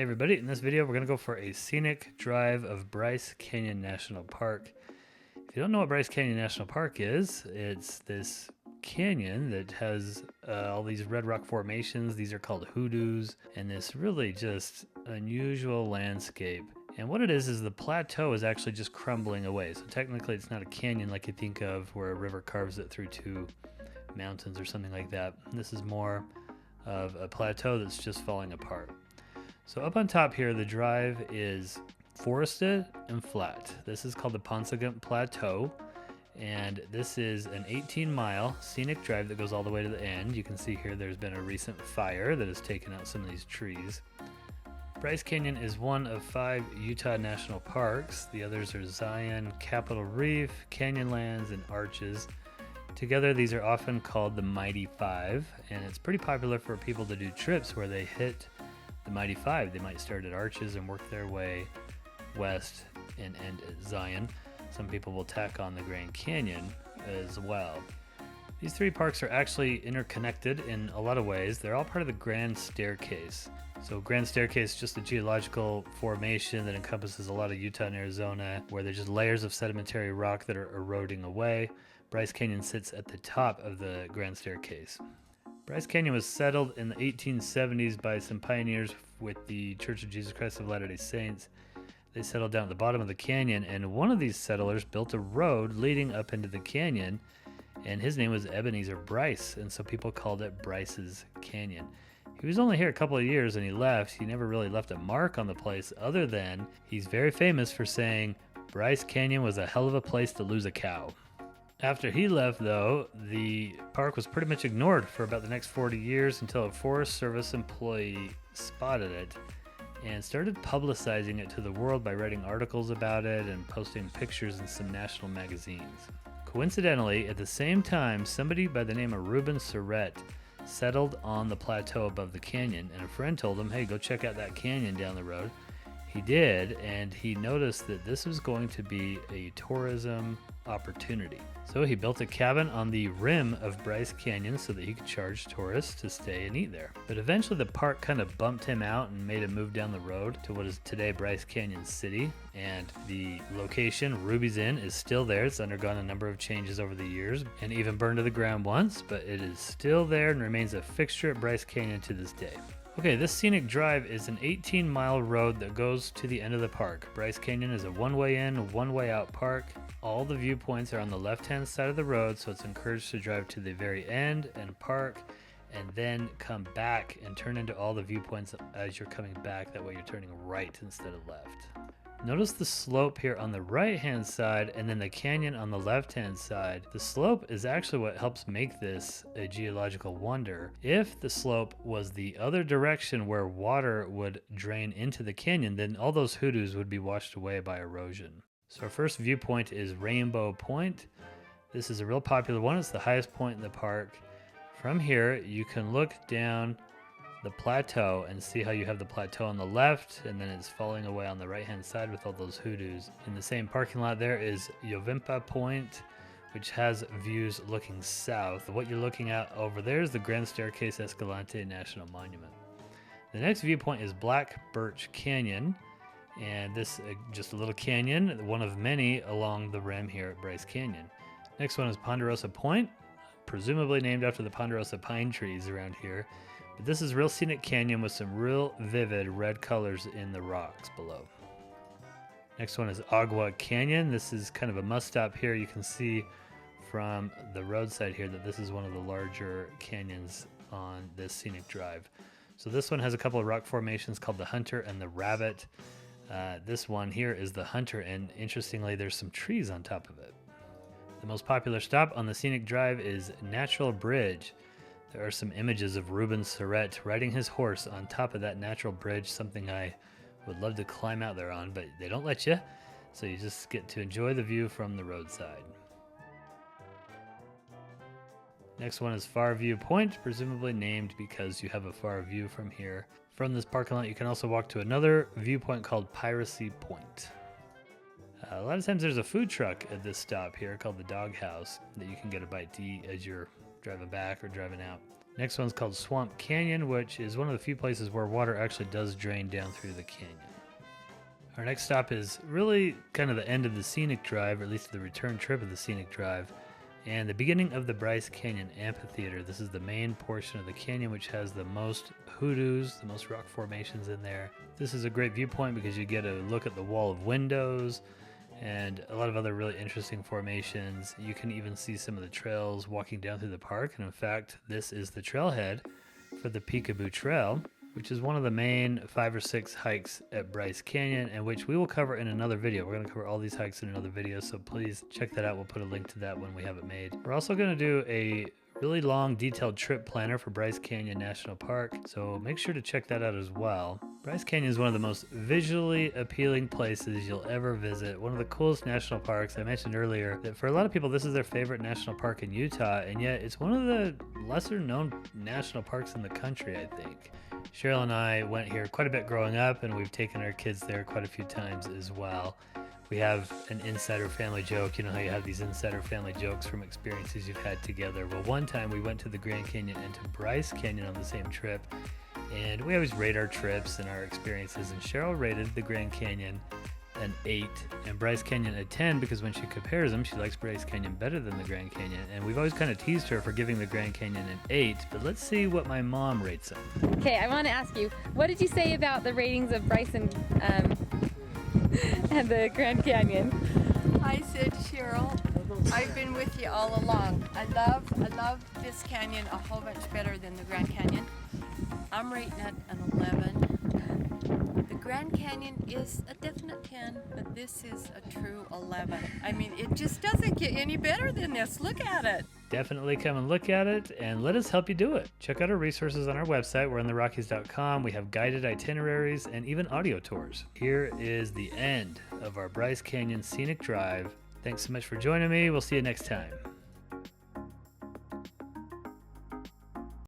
Hey everybody, in this video we're going to go for a scenic drive of Bryce Canyon National Park. If you don't know what Bryce Canyon National Park is, it's this canyon that has all these red rock formations. These are called hoodoos, and this really just unusual landscape. And what it is the plateau is actually just crumbling away. So technically it's not a canyon like you think of where a river carves it through two mountains or something like that. This is more of a plateau that's just falling apart. So up on top here, the drive is forested and flat. This is called the Ponderosa Plateau, and this is an 18-mile scenic drive that goes all the way to the end. You can see here there's been a recent fire that has taken out some of these trees. Bryce Canyon is one of 5 Utah national parks. The others are Zion, Capitol Reef, Canyonlands, and Arches. Together, these are often called the Mighty 5, and it's pretty popular for people to do trips where they hit the Mighty 5. They might start at Arches and work their way west and end at Zion. Some people will tack on the Grand Canyon as well. These 3 parks are actually interconnected in a lot of ways. They're all part of the Grand Staircase. So Grand Staircase is just a geological formation that encompasses a lot of Utah and Arizona, where there's just layers of sedimentary rock that are eroding away. Bryce Canyon sits at the top of the Grand Staircase. Bryce Canyon was settled in the 1870s by some pioneers with the Church of Jesus Christ of Latter-day Saints. They settled down at the bottom of the canyon, and one of these settlers built a road leading up into the canyon, and his name was Ebenezer Bryce, and so people called it Bryce's Canyon. He was only here a couple of years and he left. He never really left a mark on the place, other than he's very famous for saying Bryce Canyon was a hell of a place to lose a cow. After he left, though, the park was pretty much ignored for about the next 40 years until a Forest Service employee spotted it and started publicizing it to the world by writing articles about it and posting pictures in some national magazines. Coincidentally, at the same time, somebody by the name of Reuben Surratt settled on the plateau above the canyon, and a friend told him, hey, go check out that canyon down the road. He did, and he noticed that this was going to be a tourism opportunity. So he built a cabin on the rim of Bryce Canyon so that he could charge tourists to stay and eat there. But eventually the park kind of bumped him out and made him move down the road to what is today Bryce Canyon City. And the location, Ruby's Inn, is still there. It's undergone a number of changes over the years and even burned to the ground once, but it is still there and remains a fixture at Bryce Canyon to this day. Okay, this scenic drive is an 18-mile road that goes to the end of the park. Bryce Canyon is a one-way in, one-way out park. All the viewpoints are on the left-hand side of the road, so it's encouraged to drive to the very end and park, and then come back and turn into all the viewpoints as you're coming back. That way you're turning right instead of left. Notice the slope here on the right-hand side and then the canyon on the left-hand side. The slope is actually what helps make this a geological wonder. If the slope was the other direction where water would drain into the canyon, then all those hoodoos would be washed away by erosion. So our first viewpoint is Rainbow Point. This is a real popular one. It's the highest point in the park. From here, you can look down the plateau and see how you have the plateau on the left, and then it's falling away on the right hand side with all those hoodoos. In the same parking lot there is Agua Point, which has views looking south. What you're looking at over there is the Grand StaircaseEscalante National Monument. The next viewpoint is Black Birch Canyon, and this just a little canyon, one of many along the rim here at Bryce Canyon. Next one is Ponderosa Point, presumably named after the Ponderosa pine trees around here. But this is real scenic canyon with some real vivid red colors in the rocks below. Next one is Agua Canyon. This is kind of a must stop here. You can see from the roadside here that this is one of the larger canyons on this scenic drive. So this one has a couple of rock formations called the Hunter and the Rabbit. This one here is the Hunter, and interestingly there's some trees on top of it. The most popular stop on the scenic drive is Natural Bridge. There are some images of Reuben Surratt riding his horse on top of that natural bridge, something I would love to climb out there on, but they don't let you, so you just get to enjoy the view from the roadside. Next one is Far View Point, presumably named because you have a far view from here. From this parking lot, you can also walk to another viewpoint called Piracy Point. A lot of times there's a food truck at this stop here called the Dog House that you can get a bite to eat as you're driving back or driving out. Next one's called Swamp Canyon, which is one of the few places where water actually does drain down through the canyon. Our next stop is really kind of the end of the Scenic Drive, or at least the return trip of the Scenic Drive, and the beginning of the Bryce Canyon Amphitheater. This is the main portion of the canyon, which has the most hoodoos, the most rock formations in there. This is a great viewpoint because you get a look at the wall of windows and a lot of other really interesting formations. You can even see some of the trails walking down through the park, and in fact, this is the trailhead for the Peekaboo Trail, which is one of the main 5 or 6 hikes at Bryce Canyon, and which we will cover in another video. We're going to cover all these hikes in another video, so please check that out. We'll put a link to that when we have it made. We're also going to do a really long detailed trip planner for Bryce Canyon National Park, so make sure to check that out as well. Bryce Canyon is one of the most visually appealing places you'll ever visit. One of the coolest national parks. I mentioned earlier that for a lot of people this is their favorite national park in Utah, and yet it's one of the lesser known national parks in the country, I think. Cheryl and I went here quite a bit growing up, and we've taken our kids there quite a few times as well. We have an insider family joke. You know how you have these insider family jokes from experiences you've had together. Well, one time we went to the Grand Canyon and to Bryce Canyon on the same trip, and we always rate our trips and our experiences, and Cheryl rated the Grand Canyon an 8 and Bryce Canyon a 10 because when she compares them, she likes Bryce Canyon better than the Grand Canyon, and we've always kind of teased her for giving the Grand Canyon an 8, but let's see what my mom rates them. Okay, I want to ask you, what did you say about the ratings of Bryce and the Grand Canyon? I said, Cheryl, I've been with you all along. I love this canyon a whole bunch better than the Grand Canyon. I'm rating it an 11. The Grand Canyon is a definite 10, but this is a true 11. I mean, it just doesn't get any better than this. Look at it. Definitely come and look at it and let us help you do it. Check out our resources on our website, we'reintherockies.com. We have guided itineraries and even audio tours. Here is the end of our Bryce Canyon Scenic Drive. Thanks so much for joining me. We'll see you next time.